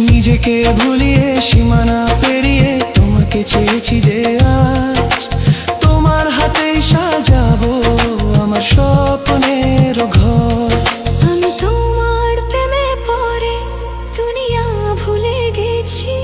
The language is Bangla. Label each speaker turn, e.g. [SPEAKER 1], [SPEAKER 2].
[SPEAKER 1] নিজেকে ভুলিয়ে সীমানা পেরিয়ে তোমাকে চেয়েছি যে আজ তোমার হাতেই সাজাবো আমার স্বপ্নের ঘর।
[SPEAKER 2] আমি তোমার প্রেমে পড়ে দুনিয়া ভুলে গেছি।